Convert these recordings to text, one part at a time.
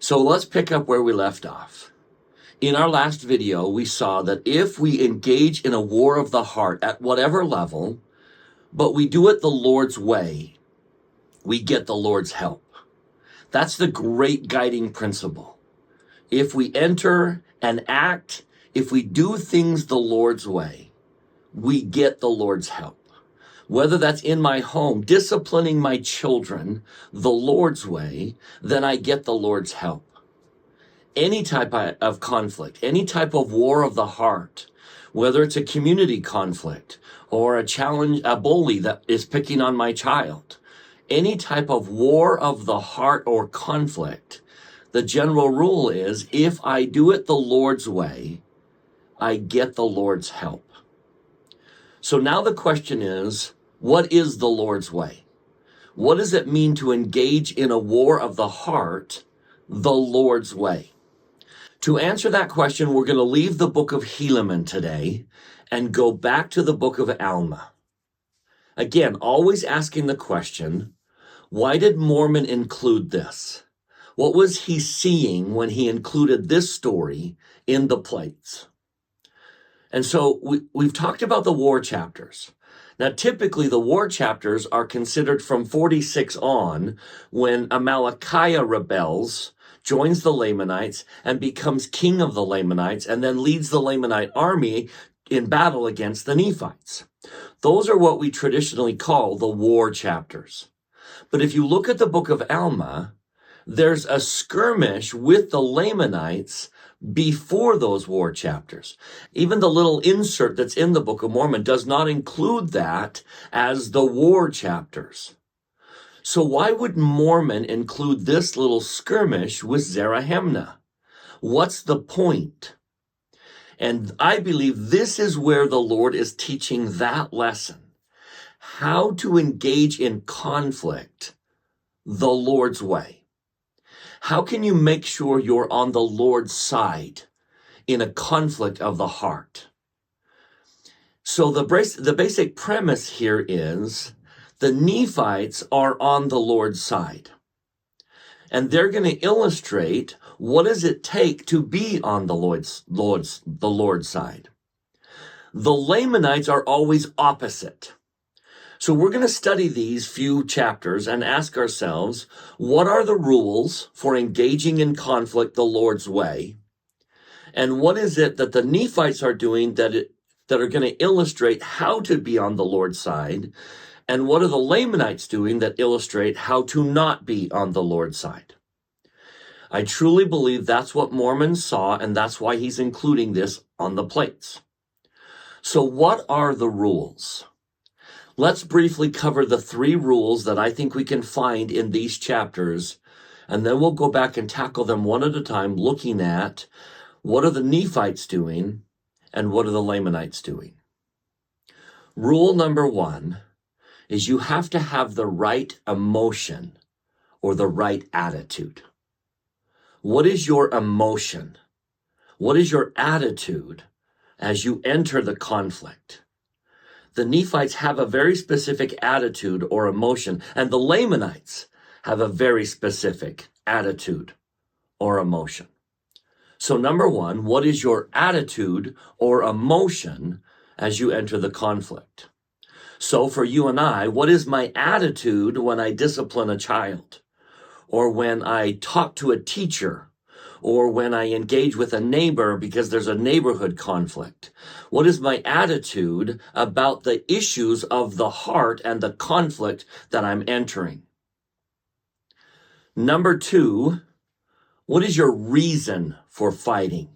So let's pick up where we left off. In our last video, we saw that if we engage in a war of the heart at whatever level, but we do it the Lord's way, we get the Lord's help. That's the great guiding principle. If we enter and act, if we do things the Lord's way, we get the Lord's help. Whether that's in my home, disciplining my children the Lord's way, then I get the Lord's help. Any type of conflict, any type of war of the heart, whether it's a community conflict or a challenge, a bully that is picking on my child, any type of war of the heart or conflict, the general rule is if I do it the Lord's way, I get the Lord's help. So now the question is, what is the Lord's way? What does it mean to engage in a war of the heart the Lord's way? To answer that question, we're going to leave the book of Helaman today and go back to the book of Alma. Again, always asking the question, why did Mormon include this? What was he seeing when he included this story in the plates? And so we've talked about the war chapters. Now, typically the war chapters are considered from 46 on when Amalickiah rebels, joins the Lamanites, and becomes king of the Lamanites, and then leads the Lamanite army in battle against the Nephites. Those are what we traditionally call the war chapters. But if you look at the book of Alma, there's a skirmish with the Lamanites before those war chapters. Even the little insert that's in the Book of Mormon does not include that as the war chapters. So why would Mormon include this little skirmish with Zarahemnah? What's the point? And I believe this is where the Lord is teaching that lesson. How to engage in conflict the Lord's way. How can you make sure you're on the Lord's side in a conflict of the heart? So the basic premise here is the Nephites are on the Lord's side. And they're going to illustrate what does it take to be on the Lord's side. The Lamanites are always opposite. So we're going to study these few chapters and ask ourselves, what are the rules for engaging in conflict the Lord's way? And what is it that the Nephites are doing that are going to illustrate how to be on the Lord's side? And what are the Lamanites doing that illustrate how to not be on the Lord's side? I truly believe that's what Mormon saw, and that's why he's including this on the plates. So what are the rules? Let's briefly cover the 3 rules that I think we can find in these chapters, and then we'll go back and tackle them one at a time, looking at what are the Nephites doing and what are the Lamanites doing. Rule number 1 is you have to have the right emotion or the right attitude. What is your emotion? What is your attitude as you enter the conflict? The Nephites have a very specific attitude or emotion, and the Lamanites have a very specific attitude or emotion. So number 1, what is your attitude or emotion as you enter the conflict? So for you and I, what is my attitude when I discipline a child, or when I talk to a teacher, or when I engage with a neighbor because there's a neighborhood conflict? What is my attitude about the issues of the heart and the conflict that I'm entering? Number 2, what is your reason for fighting?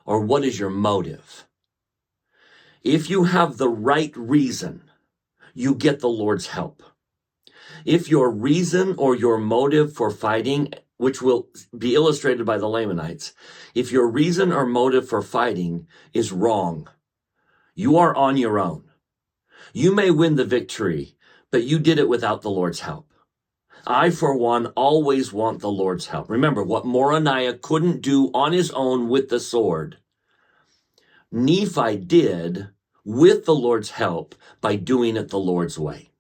Or what is your motive? If you have the right reason, you get the Lord's help. If your reason or your motive for fighting, which will be illustrated by the Lamanites, if your reason or motive for fighting is wrong, you are on your own. You may win the victory, but you did it without the Lord's help. I, for one, always want the Lord's help. Remember, what Moroniah couldn't do on his own with the sword, Nephi did with the Lord's help by doing it the Lord's way.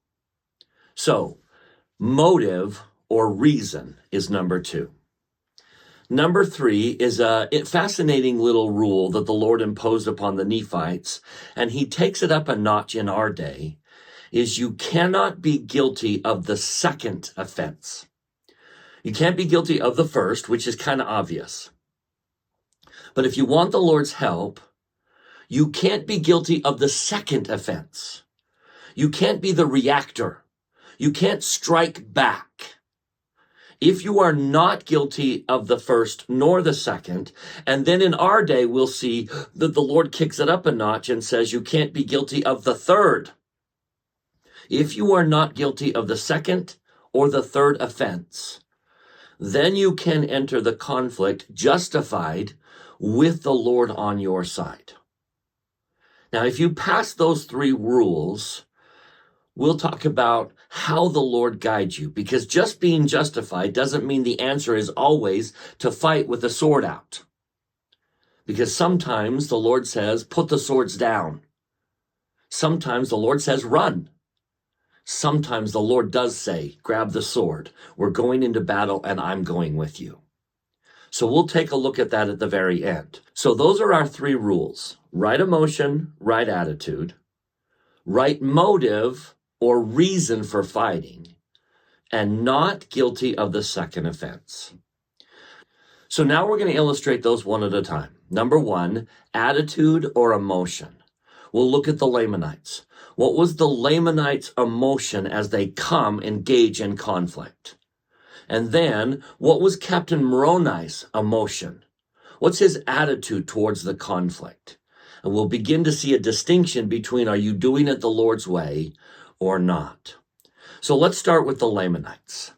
So, motive or reason is number 2. Number 3 is a fascinating little rule that the Lord imposed upon the Nephites, and he takes it up a notch in our day, is you cannot be guilty of the second offense. You can't be guilty of the first, which is kind of obvious. But if you want the Lord's help, you can't be guilty of the second offense. You can't be the reactor. You can't strike back. If you are not guilty of the first nor the second, and then in our day we'll see that the Lord kicks it up a notch and says you can't be guilty of the third. If you are not guilty of the second or the third offense, then you can enter the conflict justified with the Lord on your side. Now, if you pass those 3 rules, we'll talk about how the Lord guides you, because just being justified doesn't mean the answer is always to fight with the sword out. Because sometimes the Lord says, put the swords down. Sometimes the Lord says, run. Sometimes the Lord does say, grab the sword. We're going into battle and I'm going with you. So we'll take a look at that at the very end. So those are our 3 rules: right emotion, right attitude, right motive or reason for fighting, and not guilty of the second offense. So now we're going to illustrate those one at a time. Number 1, attitude or emotion. We'll look at the Lamanites. What was the Lamanites' emotion as they engage in conflict? And then, what was Captain Moroni's emotion? What's his attitude towards the conflict? And we'll begin to see a distinction between, are you doing it the Lord's way or not? So let's start with the Lamanites.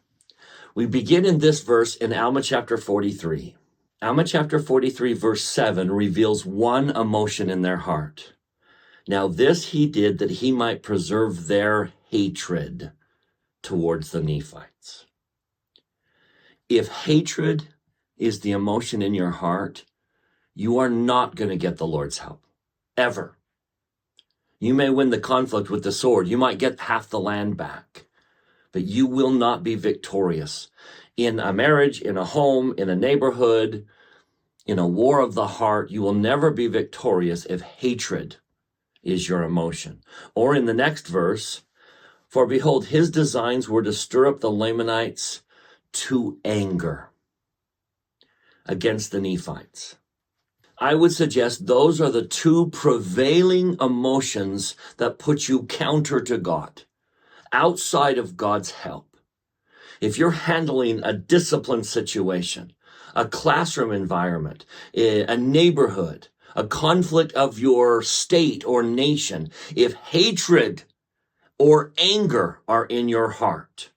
We begin in this verse in Alma chapter 43. Alma chapter 43 verse 7 reveals one emotion in their heart. Now this he did that he might preserve their hatred towards the Nephites. If hatred is the emotion in your heart, you are not going to get the Lord's help, ever. You may win the conflict with the sword. You might get half the land back, but you will not be victorious in a marriage, in a home, in a neighborhood, in a war of the heart. You will never be victorious if hatred is your emotion. Or in the next verse, for behold, his designs were to stir up the Lamanites to anger against the Nephites. I would suggest those are the 2 prevailing emotions that put you counter to God, outside of God's help. If you're handling a discipline situation, a classroom environment, a neighborhood, a conflict of your state or nation, if hatred or anger are in your heart,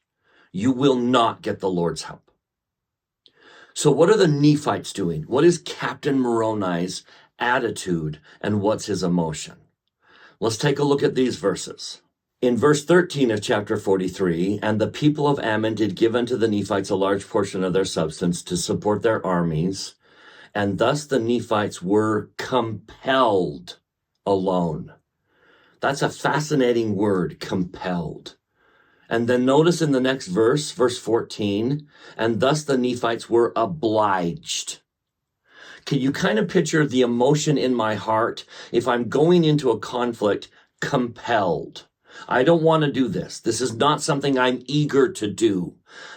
you will not get the Lord's help. So what are the Nephites doing? What is Captain Moroni's attitude and what's his emotion? Let's take a look at these verses. In verse 13 of chapter 43, and the people of Ammon did give unto the Nephites a large portion of their substance to support their armies, and thus the Nephites were compelled alone. That's a fascinating word, compelled. And then notice in the next verse, verse 14, and thus the Nephites were obliged. Can you kind of picture the emotion in my heart if I'm going into a conflict, compelled? I don't want to do this. This is not something I'm eager to do,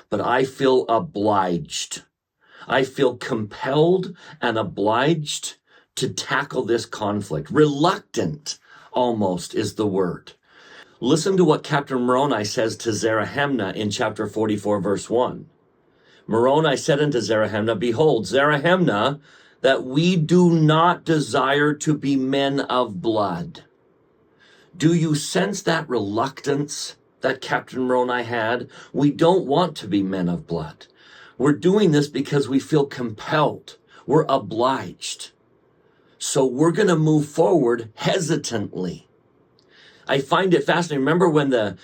but I feel obliged. I feel compelled and obliged to tackle this conflict. Reluctant, almost, is the word. Listen to what Captain Moroni says to Zarahemnah in chapter 44, verse 1. Moroni said unto Zarahemnah, behold, Zarahemnah, that we do not desire to be men of blood. Do you sense that reluctance that Captain Moroni had? We don't want to be men of blood. We're doing this because we feel compelled. We're obliged. So we're going to move forward hesitantly. I find it fascinating. Remember when the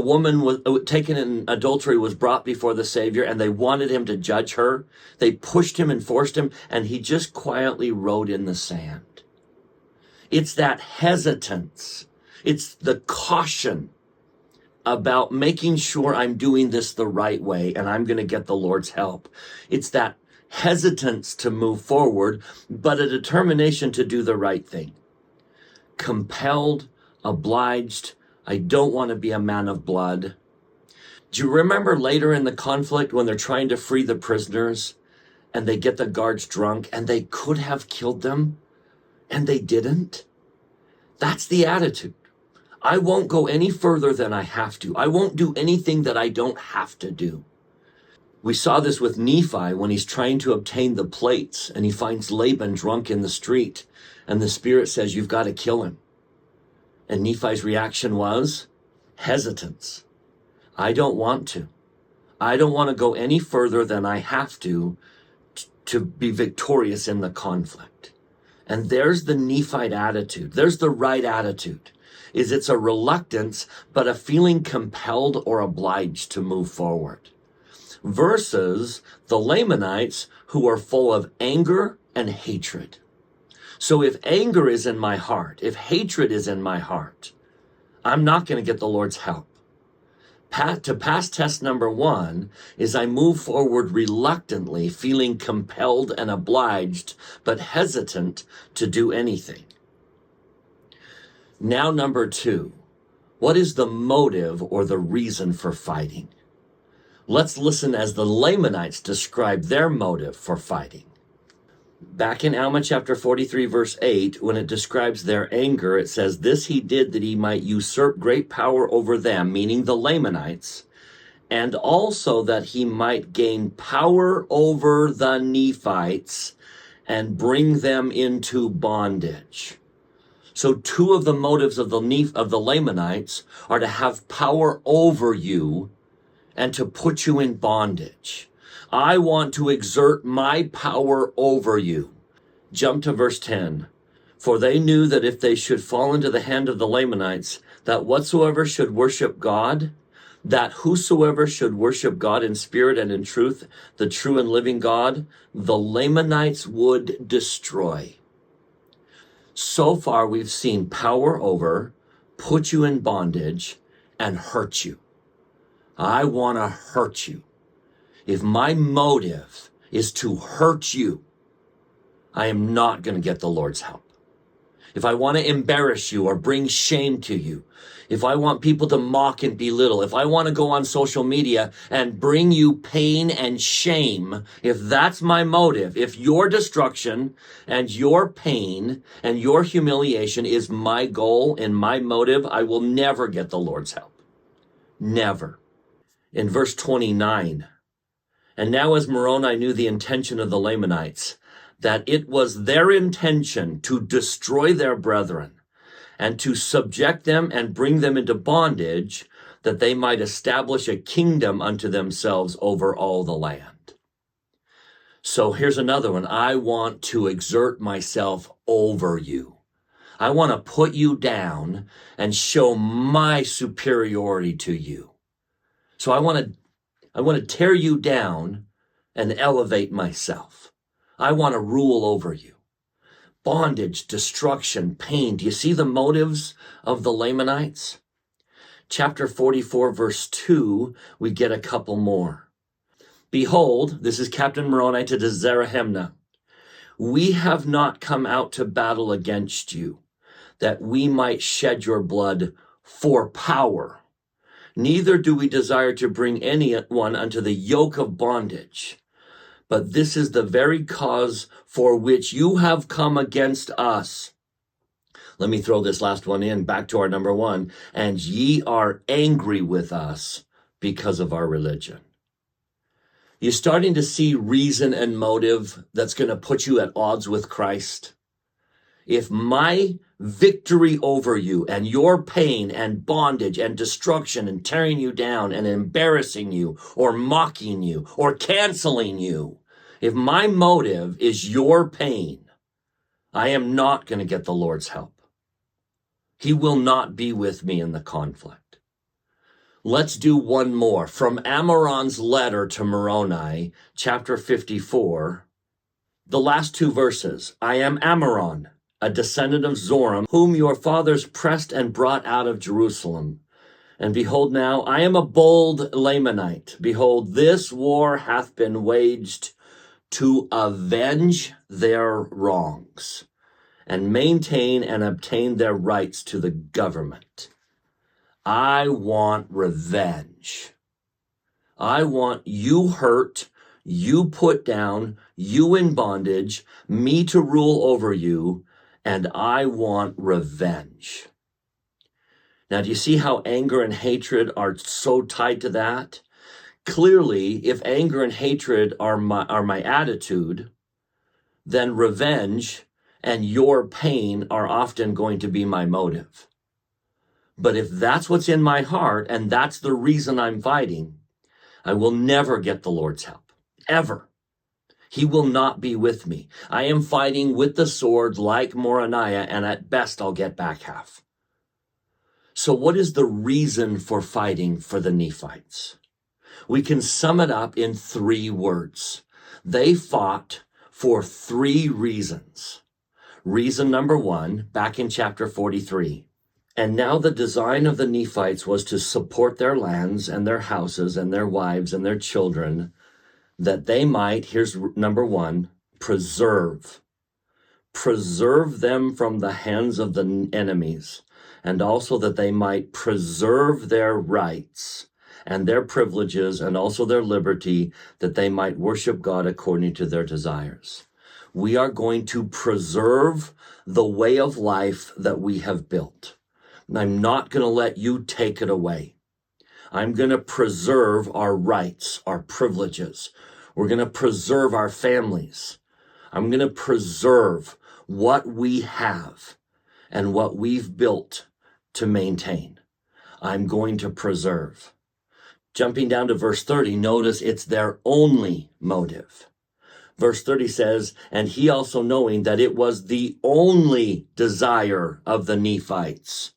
woman was taken in adultery was brought before the Savior and they wanted him to judge her? They pushed him and forced him, and he just quietly wrote in the sand. It's that hesitance. It's the caution about making sure I'm doing this the right way and I'm going to get the Lord's help. It's that hesitance to move forward, but a determination to do the right thing. Compelled, obliged, I don't want to be a man of blood. Do you remember later in the conflict when they're trying to free the prisoners and they get the guards drunk and they could have killed them and they didn't? That's the attitude. I won't go any further than I have to. I won't do anything that I don't have to do. We saw this with Nephi when he's trying to obtain the plates and he finds Laban drunk in the street and the Spirit says, you've got to kill him. And Nephi's reaction was hesitance. I don't want to. I don't want to go any further than I have to be victorious in the conflict. And there's the Nephite attitude. There's the right attitude. It's a reluctance, but a feeling compelled or obliged to move forward. Versus the Lamanites who are full of anger and hatred. So if anger is in my heart, if hatred is in my heart, I'm not going to get the Lord's help. To pass test number 1 is I move forward reluctantly, feeling compelled and obliged, but hesitant to do anything. Now, number 2, what is the motive or the reason for fighting? Let's listen as the Lamanites describe their motive for fighting. Back in Alma chapter 43, verse 8, when it describes their anger, it says, this he did that he might usurp great power over them, meaning the Lamanites, and also that he might gain power over the Nephites and bring them into bondage. So 2 of the motives of the Lamanites are to have power over you and to put you in bondage. I want to exert my power over you. Jump to verse 10. For they knew that if they should fall into the hand of the Lamanites, that whatsoever should worship God, that whosoever should worship God in spirit and in truth, the true and living God, the Lamanites would destroy. So far, we've seen power over, put you in bondage, and hurt you. I want to hurt you. If my motive is to hurt you, I am not going to get the Lord's help. If I want to embarrass you or bring shame to you, if I want people to mock and belittle, if I want to go on social media and bring you pain and shame, if that's my motive, if your destruction and your pain and your humiliation is my goal and my motive, I will never get the Lord's help. Never. In verse 29, and now as Moroni knew the intention of the Lamanites, that it was their intention to destroy their brethren and to subject them and bring them into bondage, that they might establish a kingdom unto themselves over all the land. So here's another one. I want to exert myself over you. I want to put you down and show my superiority to you. So I want to tear you down and elevate myself. I want to rule over you. Bondage, destruction, pain. Do you see the motives of the Lamanites? Chapter 44, verse 2, we get a couple more. Behold, this is Captain Moroni to Zarahemnah. We have not come out to battle against you, that we might shed your blood for power. Neither do we desire to bring anyone unto the yoke of bondage. But this is the very cause for which you have come against us. Let me throw this last one in, back to our number 1. And ye are angry with us because of our religion. You're starting to see reason and motive that's going to put you at odds with Christ. If my victory over you and your pain and bondage and destruction and tearing you down and embarrassing you or mocking you or canceling you, if my motive is your pain, I am not going to get the Lord's help. He will not be with me in the conflict. Let's do one more. From Ammoron's letter to Moroni, chapter 54, the last 2 verses. I am Ammoron, a descendant of Zoram, whom your fathers pressed and brought out of Jerusalem. And behold now, I am a bold Lamanite. Behold, this war hath been waged to avenge their wrongs and maintain and obtain their rights to the government. I want revenge. I want you hurt, you put down, you in bondage, me to rule over you, and I want revenge. Now, do you see how anger and hatred are so tied to that? Clearly, if anger and hatred are my attitude, then revenge and your pain are often going to be my motive. But if that's what's in my heart and that's the reason I'm fighting, I will never get the Lord's help, ever. He will not be with me. I am fighting with the sword like Moroniah, and at best I'll get back half. So what is the reason for fighting for the Nephites? We can sum it up in 3 words. They fought for 3 reasons. Reason number 1, back in chapter 43. And now the design of the Nephites was to support their lands and their houses and their wives and their children, that they might, here's number 1, preserve them from the hands of the enemies, and also that they might preserve their rights and their privileges and also their liberty, that they might worship God according to their desires. We are going to preserve the way of life that we have built. I'm not going to let you take it away. I'm going to preserve our rights, our privileges. We're going to preserve our families. I'm going to preserve what we have and what we've built to maintain. I'm going to preserve. Jumping down to verse 30, notice it's their only motive. Verse 30 says, and he also knowing that it was the only desire of the Nephites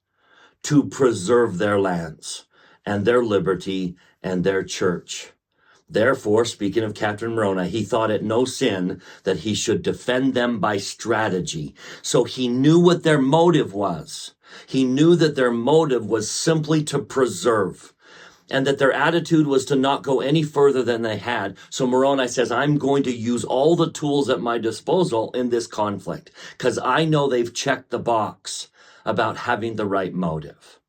to preserve their lands and their liberty and their church. Therefore, speaking of Captain Moroni, he thought it no sin that he should defend them by strategy. So he knew what their motive was. He knew that their motive was simply to preserve, and that their attitude was to not go any further than they had. So Moroni says, I'm going to use all the tools at my disposal in this conflict, because I know they've checked the box about having the right motive.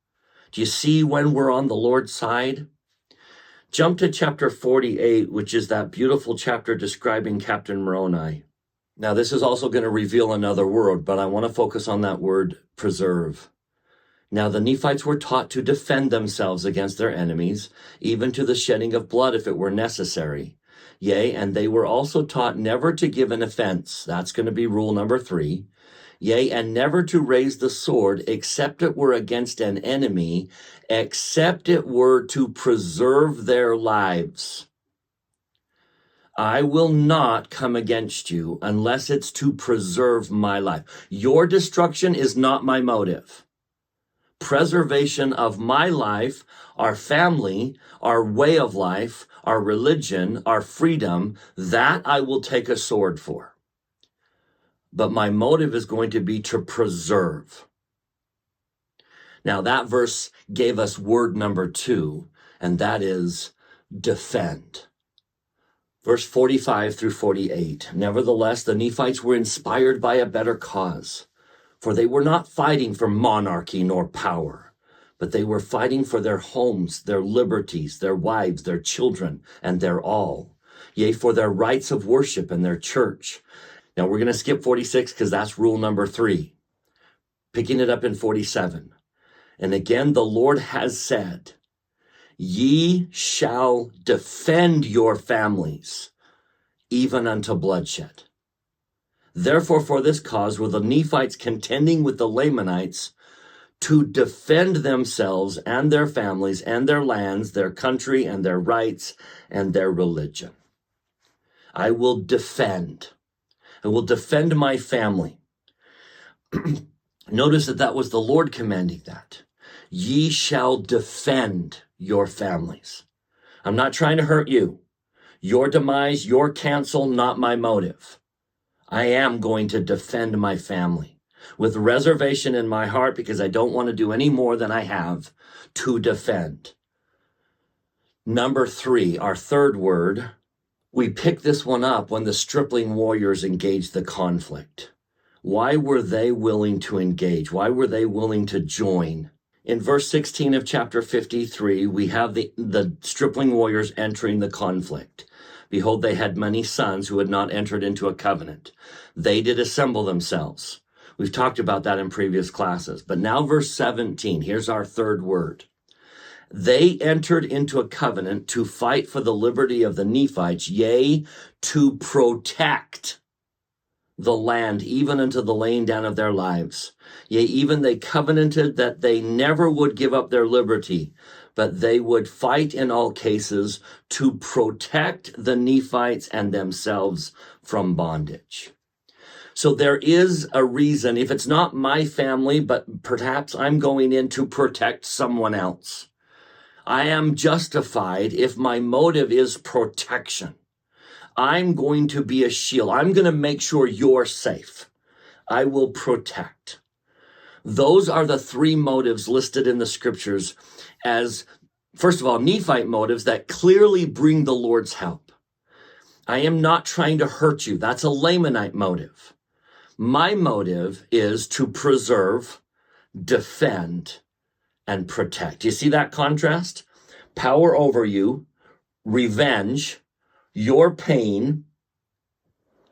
Do you see when we're on the Lord's side? Jump to chapter 48, which is that beautiful chapter describing Captain Moroni. Now, this is also going to reveal another word, but I want to focus on that word, preserve. Now, the Nephites were taught to defend themselves against their enemies, even to the shedding of blood if it were necessary. Yea, and they were also taught never to give an offense. That's going to be rule number 3. Yea, and never to raise the sword, except it were against an enemy, except it were to preserve their lives. I will not come against you unless it's to preserve my life. Your destruction is not my motive. Preservation of my life, our family, our way of life, our religion, our freedom, that I will take a sword for. But my motive is going to be to preserve. Now that verse gave us word number 2, and that is defend. Verse 45 through 48. Nevertheless, the Nephites were inspired by a better cause, for they were not fighting for monarchy nor power, but they were fighting for their homes, their liberties, their wives, their children, and their all. Yea, for their rights of worship and their church. Now we're going to skip 46 because that's rule number 3. Picking it up in 47. And again, the Lord has said, ye shall defend your families, even unto bloodshed. Therefore, for this cause were the Nephites contending with the Lamanites to defend themselves and their families and their lands, their country and their rights and their religion. I will defend. I will defend my family. Notice that was the Lord commanding that. Ye shall defend your families. I'm not trying to hurt you. Your demise, your cancel, not my motive. I am going to defend my family with reservation in my heart because I don't want to do any more than I have to defend. Number 3, our third word We pick this one up when the stripling warriors engaged the conflict. Why were they willing to engage? Why were they willing to join? In verse 16 of chapter 53, we have the stripling warriors entering the conflict. Behold, they had many sons who had not entered into a covenant. They did assemble themselves. We've talked about that in previous classes. But now verse 17, here's our third word. They entered into a covenant to fight for the liberty of the Nephites, yea, to protect the land, even unto the laying down of their lives. Yea, even they covenanted that they never would give up their liberty, but they would fight in all cases to protect the Nephites and themselves from bondage. So there is a reason, if it's not my family, but perhaps I'm going in to protect someone else. I am justified if my motive is protection. I'm going to be a shield. I'm going to make sure you're safe. I will protect. Those are the three motives listed in the scriptures as, first of all, Nephite motives that clearly bring the Lord's help. I am not trying to hurt you. That's a Lamanite motive. My motive is to preserve, defend, and protect. You see that contrast? Power over you, revenge, your pain.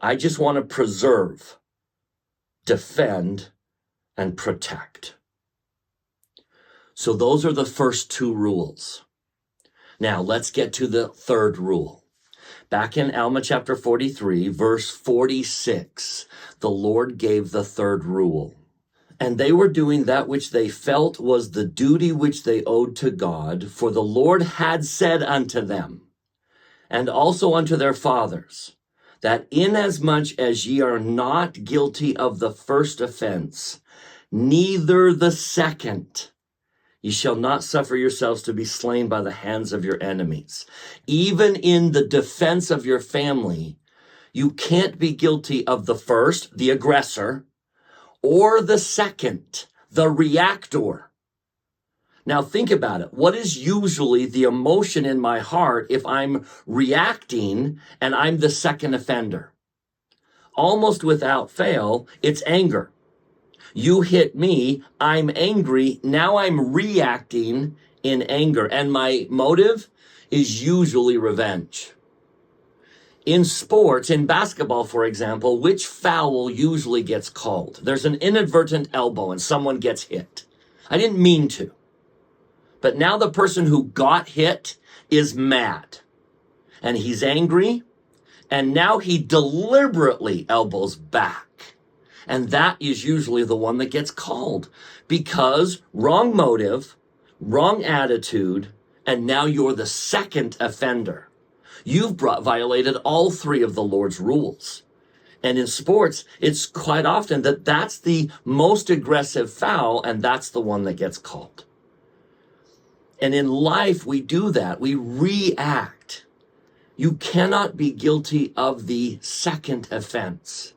I just want to preserve, defend, and protect. So those are the first two rules. Now let's get to the third rule. Back in Alma chapter 43, verse 46, the Lord gave the third rule. And they were doing that which they felt was the duty which they owed to God, for the Lord had said unto them, and also unto their fathers, that inasmuch as ye are not guilty of the first offense, neither the second, ye shall not suffer yourselves to be slain by the hands of your enemies. Even in the defense of your family, you can't be guilty of the first, the aggressor, or the second, the reactor. Now think about it. What is usually the emotion in my heart if I'm reacting and I'm the second offender? Almost without fail, it's anger. You hit me, I'm angry, now I'm reacting in anger, and my motive is usually revenge. In sports, in basketball, for example, which foul usually gets called? There's an inadvertent elbow and someone gets hit. I didn't mean to. But now the person who got hit is mad. And he's angry. And now he deliberately elbows back. And that is usually the one that gets called. Because wrong motive, wrong attitude, and now you're the second offender. You've violated all three of the Lord's rules. And in sports, it's quite often that that's the most aggressive foul, and that's the one that gets called. And in life, we do that. We react. You cannot be guilty of the second offense.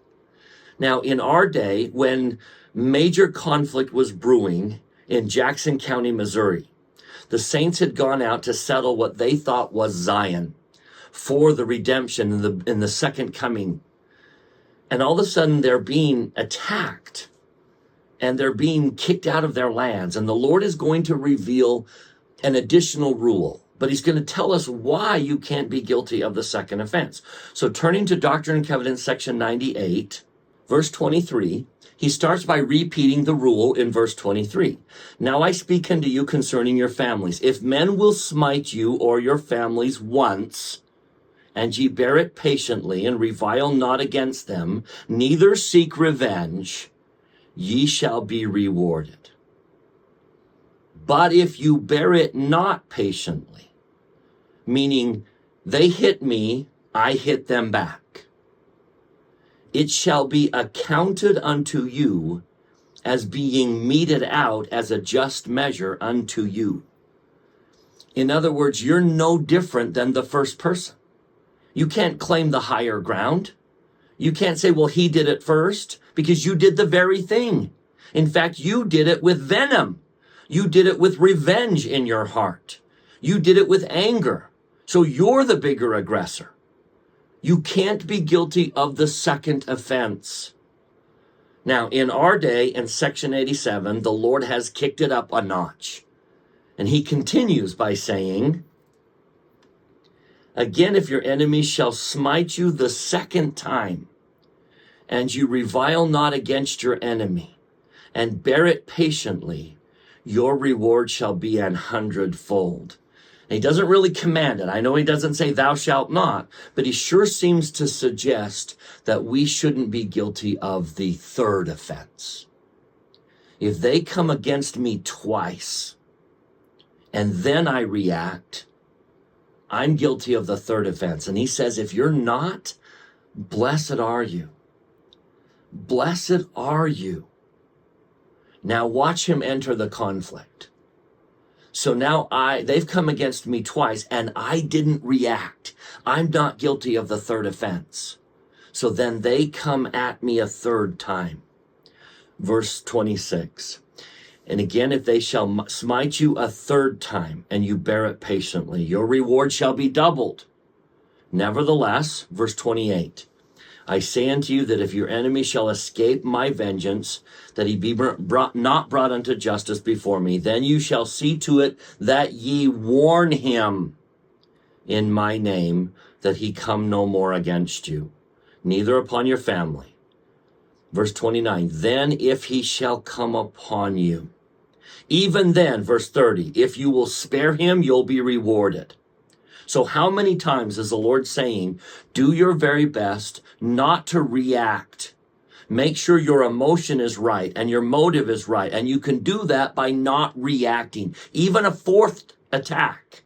Now, in our day, when major conflict was brewing in Jackson County, Missouri, the saints had gone out to settle what they thought was Zion for the redemption in the second coming. And all of a sudden they're being attacked and they're being kicked out of their lands. And the Lord is going to reveal an additional rule, but he's going to tell us why you can't be guilty of the second offense. So turning to Doctrine and Covenants, section 98, verse 23, he starts by repeating the rule in verse 23. Now I speak unto you concerning your families. If men will smite you or your families once, and ye bear it patiently, and revile not against them, neither seek revenge, ye shall be rewarded. But if you bear it not patiently, meaning they hit me, I hit them back, it shall be accounted unto you as being meted out as a just measure unto you. In other words, you're no different than the first person. You can't claim the higher ground. You can't say, well, he did it first, because you did the very thing. In fact, you did it with venom. You did it with revenge in your heart. You did it with anger. So you're the bigger aggressor. You can't be guilty of the second offense. Now, in our day, in section 87, the Lord has kicked it up a notch. And he continues by saying, again, if your enemy shall smite you the second time, and you revile not against your enemy, and bear it patiently, your reward shall be 100-fold. And he doesn't really command it. I know he doesn't say thou shalt not, but he sure seems to suggest that we shouldn't be guilty of the third offense. If they come against me twice, and then I react, I'm guilty of the third offense. And he says, if you're not, blessed are you. Blessed are you. Now watch him enter the conflict. So now they've come against me twice and I didn't react. I'm not guilty of the third offense. So then they come at me a third time. Verse 26. And again, if they shall smite you a third time and you bear it patiently, your reward shall be doubled. Nevertheless, verse 28. I say unto you that if your enemy shall escape my vengeance, that he be not brought unto justice before me, then you shall see to it that ye warn him in my name, that he come no more against you, neither upon your family. Verse 29, then if he shall come upon you, even then, verse 30, if you will spare him, you'll be rewarded. So how many times is the Lord saying, do your very best not to react. Make sure your emotion is right and your motive is right. And you can do that by not reacting. Even a fourth attack.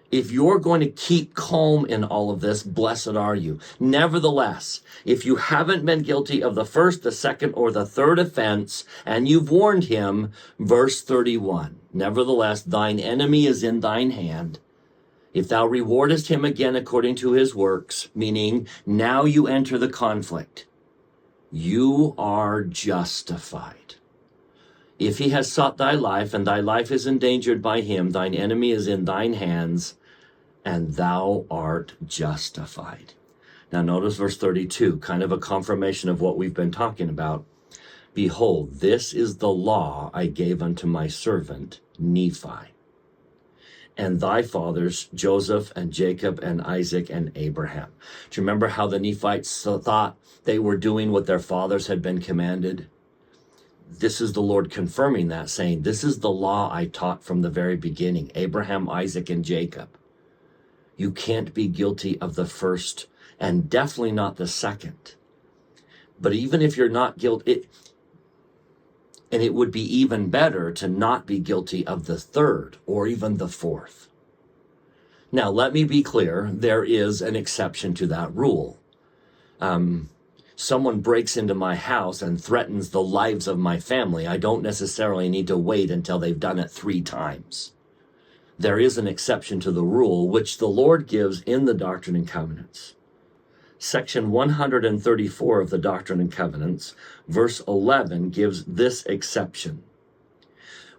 If you're going to keep calm in all of this, blessed are you. Nevertheless, if you haven't been guilty of the first, the second, or the third offense, and you've warned him, verse 31, nevertheless, thine enemy is in thine hand. If thou rewardest him again according to his works, meaning now you enter the conflict, you are justified. If he has sought thy life, and thy life is endangered by him, thine enemy is in thine hands, and thou art justified. Now notice verse 32, kind of a confirmation of what we've been talking about. Behold, this is the law I gave unto my servant Nephi, and thy fathers, Joseph and Jacob and Isaac and Abraham. Do you remember how the Nephites thought they were doing what their fathers had been commanded? This is the Lord confirming that, saying, this is the law I taught from the very beginning, Abraham, Isaac, and Jacob. You can't be guilty of the first, and definitely not the second. But even if you're not guilty, and it would be even better to not be guilty of the third or even the fourth. Now, let me be clear, there is an exception to that rule. Someone breaks into my house and threatens the lives of my family. I don't necessarily need to wait until they've done it 3 times. There is an exception to the rule, which the Lord gives in the Doctrine and Covenants. Section 134 of the Doctrine and Covenants, verse 11, gives this exception.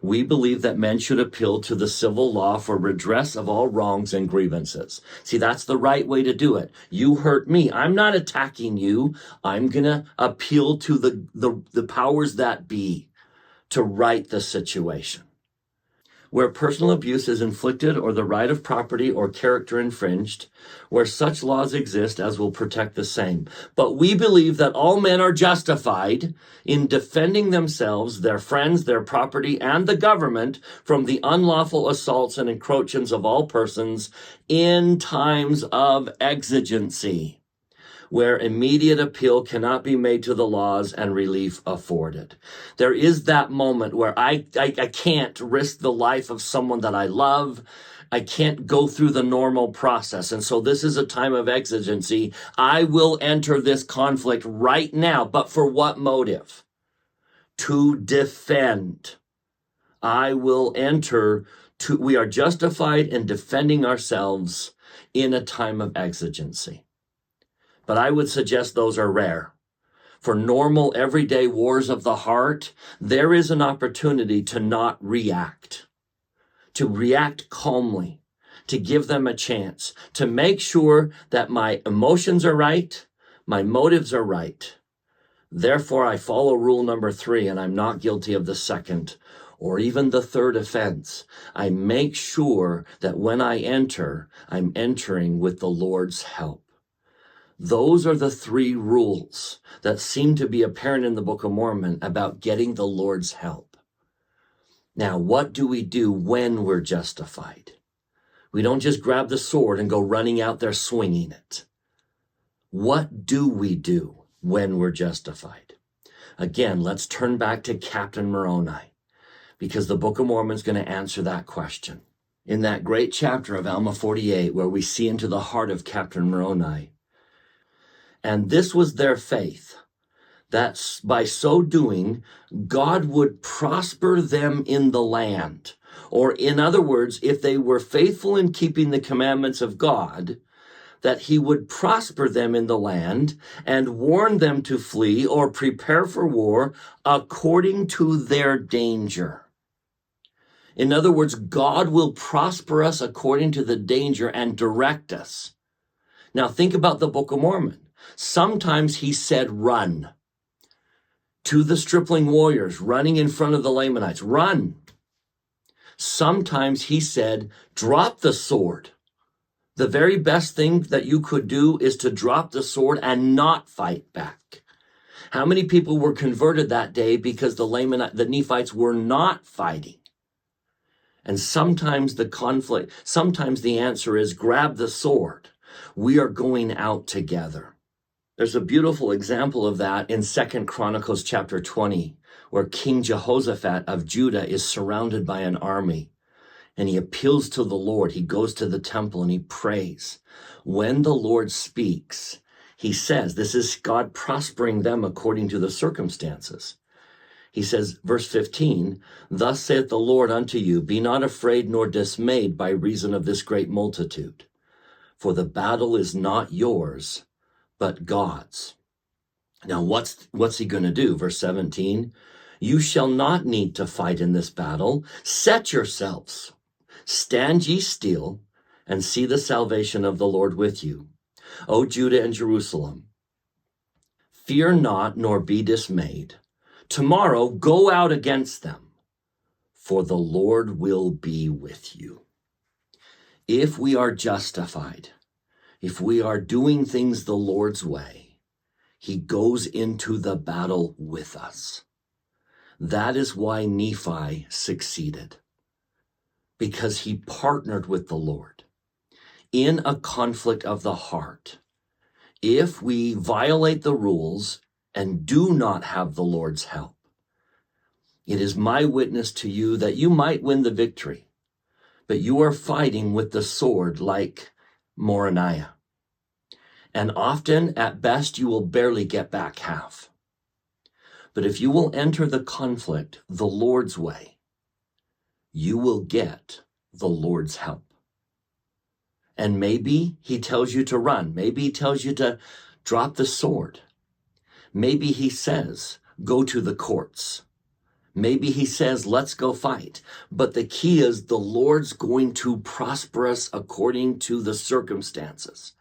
We believe that men should appeal to the civil law for redress of all wrongs and grievances. See, that's the right way to do it. You hurt me. I'm not attacking you. I'm going to appeal to the powers that be to right the situation. Where personal abuse is inflicted or the right of property or character infringed, where such laws exist as will protect the same. But we believe that all men are justified in defending themselves, their friends, their property, and the government from the unlawful assaults and encroachments of all persons in times of exigency, where immediate appeal cannot be made to the laws and relief afforded. There is that moment where I can't risk the life of someone that I love. I can't go through the normal process. And so this is a time of exigency. I will enter this conflict right now, but for what motive? To defend. I will enter we are justified in defending ourselves in a time of exigency. But I would suggest those are rare. For normal, everyday wars of the heart, there is an opportunity to not react, to react calmly, to give them a chance, to make sure that my emotions are right, my motives are right. Therefore, I follow rule number 3, and I'm not guilty of the second or even the third offense. I make sure that when I enter, I'm entering with the Lord's help. Those are the 3 rules that seem to be apparent in the Book of Mormon about getting the Lord's help. Now, what do we do when we're justified? We don't just grab the sword and go running out there swinging it. What do we do when we're justified? Again, let's turn back to Captain Moroni, because the Book of Mormon is going to answer that question. In that great chapter of Alma 48, where we see into the heart of Captain Moroni, and this was their faith, that by so doing, God would prosper them in the land. Or in other words, if they were faithful in keeping the commandments of God, that he would prosper them in the land and warn them to flee or prepare for war according to their danger. In other words, God will prosper us according to the danger and direct us. Now think about the Book of Mormon. Sometimes he said, run. To the stripling warriors running in front of the Lamanites, run. Sometimes he said, drop the sword. The very best thing that you could do is to drop the sword and not fight back. How many people were converted that day because the Nephites were not fighting? And sometimes the answer is grab the sword. We are going out together. There's a beautiful example of that in 2 Chronicles chapter 20, where King Jehoshaphat of Judah is surrounded by an army. And he appeals to the Lord. He goes to the temple and he prays. When the Lord speaks, he says, this is God prospering them according to the circumstances. He says, verse 15, thus saith the Lord unto you, be not afraid nor dismayed by reason of this great multitude. For the battle is not yours, but God's. Now, what's he going to do? Verse 17, you shall not need to fight in this battle. Set yourselves. Stand ye still, and see the salvation of the Lord with you. O Judah and Jerusalem, fear not, nor be dismayed. Tomorrow go out against them, for the Lord will be with you. If we are justified, if we are doing things the Lord's way, he goes into the battle with us. That is why Nephi succeeded. Because he partnered with the Lord in a conflict of the heart. If we violate the rules and do not have the Lord's help, it is my witness to you that you might win the victory, but you are fighting with the sword like Moroni. And often, at best, you will barely get back half. But if you will enter the conflict the Lord's way, you will get the Lord's help. And maybe he tells you to run. Maybe he tells you to drop the sword. Maybe he says, go to the courts. Maybe he says, let's go fight. But the key is the Lord's going to prosper us according to the circumstances.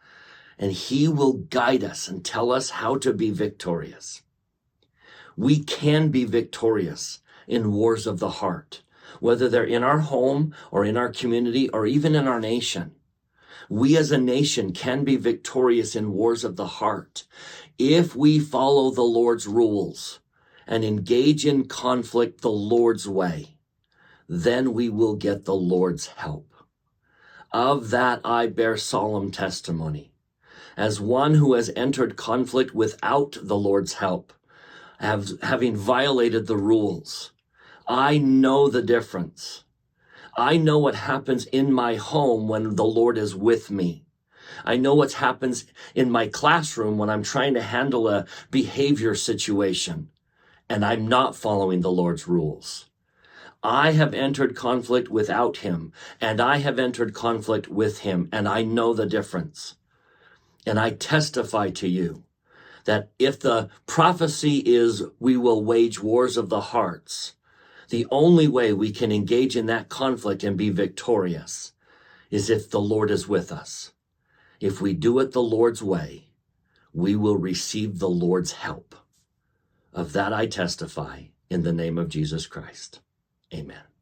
And he will guide us and tell us how to be victorious. We can be victorious in wars of the heart, whether they're in our home or in our community or even in our nation. We as a nation can be victorious in wars of the heart if we follow the Lord's rules and engage in conflict the Lord's way. Then we will get the Lord's help. Of that I bear solemn testimony, as one who has entered conflict without the Lord's help, having violated the rules. I know the difference. I know what happens in my home when the Lord is with me. I know what happens in my classroom when I'm trying to handle a behavior situation and I'm not following the Lord's rules. I have entered conflict without him, and I have entered conflict with him, and I know the difference. And I testify to you that if the prophecy is we will wage wars of the hearts, the only way we can engage in that conflict and be victorious is if the Lord is with us. If we do it the Lord's way, we will receive the Lord's help. Of that I testify in the name of Jesus Christ. Amen.